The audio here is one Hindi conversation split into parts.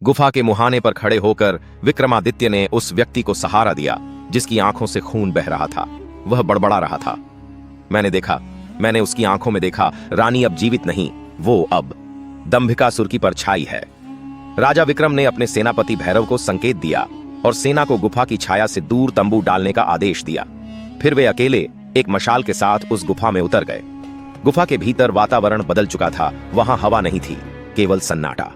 गुफा के मुहाने पर खड़े होकर विक्रमादित्य ने उस व्यक्ति को सहारा दिया जिसकी आंखों से खून बह रहा था। वह बड़बड़ा रहा था। मैंने उसकी आंखों में देखा, रानी अब जीवित नहीं, वो अब दंभिकासुर की परछाई है। राजा विक्रम ने अपने सेनापति भैरव को संकेत दिया और सेना को गुफा की छाया से दूर तंबू डालने का आदेश दिया। फिर वे अकेले एक मशाल के साथ उस गुफा में उतर गए। गुफा के भीतर वातावरण बदल चुका था। वहां हवा नहीं थी, केवल सन्नाटा।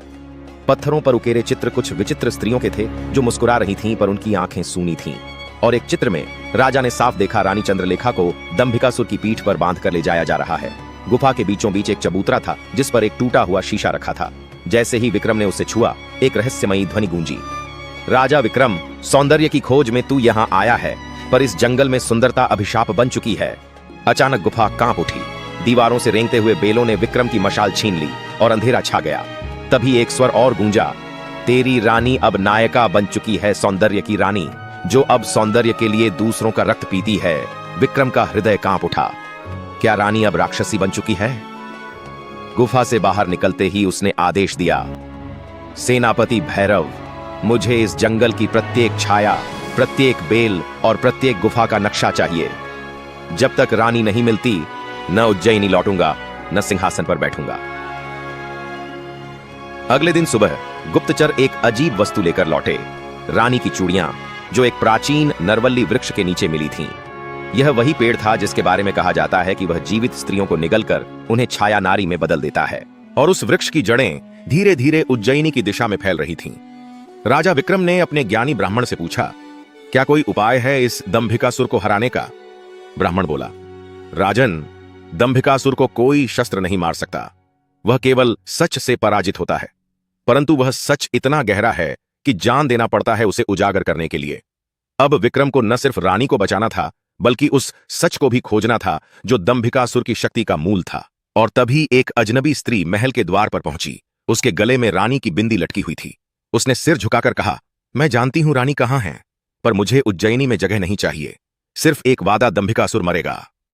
पत्थरों पर उकेरे चित्र कुछ विचित्र स्त्रियों के थे जो मुस्कुरा रही थीं, पर उनकी आंखें सूनी थीं। और एक चित्र में राजा ने साफ देखा रानी चंद्रलेखा को दंभिकासुर की पीठ पर बांध कर ले जाया जा रहा है। गुफा के बीचों बीच एक चबूतरा था जिस पर एक टूटा हुआ शीशा रखा था। जैसे ही विक्रम ने उसे छुआ, एक रहस्यमयी ध्वनि गूंजी। राजा विक्रम, सौंदर्य की खोज में तू यहाँ आया है, पर इस जंगल में सुंदरता अभिशाप बन चुकी है। अचानक गुफा कांप उठी। दीवारों से रेंगते हुए बेलों ने विक्रम की मशाल छीन ली और अंधेरा छा गया। तभी एक स्वर और गूंजा, तेरी रानी अब नायिका बन चुकी है, सौंदर्य की रानी, जो अब सौंदर्य के लिए दूसरों का रक्त पीती है। विक्रम का हृदय कांप उठा। क्या रानी अब राक्षसी बन चुकी है? गुफा से बाहर निकलते ही उसने आदेश दिया, सेनापति भैरव, मुझे इस जंगल की प्रत्येक छाया, प्रत्येक बेल और प्रत्येक गुफा का नक्शा चाहिए। जब तक रानी नहीं मिलती, न उज्जैनी लौटूंगा, न सिंहासन पर बैठूंगा। अगले दिन सुबह गुप्तचर एक अजीब वस्तु लेकर लौटे, रानी की चूड़ियां, जो एक प्राचीन नरवल्ली वृक्ष के नीचे मिली थीं। यह वही पेड़ था जिसके बारे में कहा जाता है कि वह जीवित स्त्रियों को निगलकर उन्हें छाया नारी में बदल देता है। और उस वृक्ष की जड़ें धीरे धीरे उज्जैनी की दिशा में फैल रही थीं। राजा विक्रम ने अपने ज्ञानी ब्राह्मण से पूछा, क्या कोई उपाय है इस दंभिकासुर को हराने का? ब्राह्मण बोला, राजन, दंभिकासुर को कोई शस्त्र नहीं मार सकता। वह केवल सच से पराजित होता है, परंतु वह सच इतना गहरा है कि जान देना पड़ता है उसे उजागर करने के लिए। अब विक्रम को न सिर्फ रानी को बचाना था, बल्कि उस सच को भी खोजना था जो दंभिकासुर की शक्ति का मूल था। और तभी एक अजनबी स्त्री महल के द्वार पर पहुंची। उसके गले में रानी की बिंदी लटकी हुई थी। उसने सिर झुकाकर कहा, मैं जानती हूं रानी कहां है, पर मुझे उज्जैनी में जगह नहीं चाहिए। सिर्फ एक वादा, दंभिकासुर मरेगा।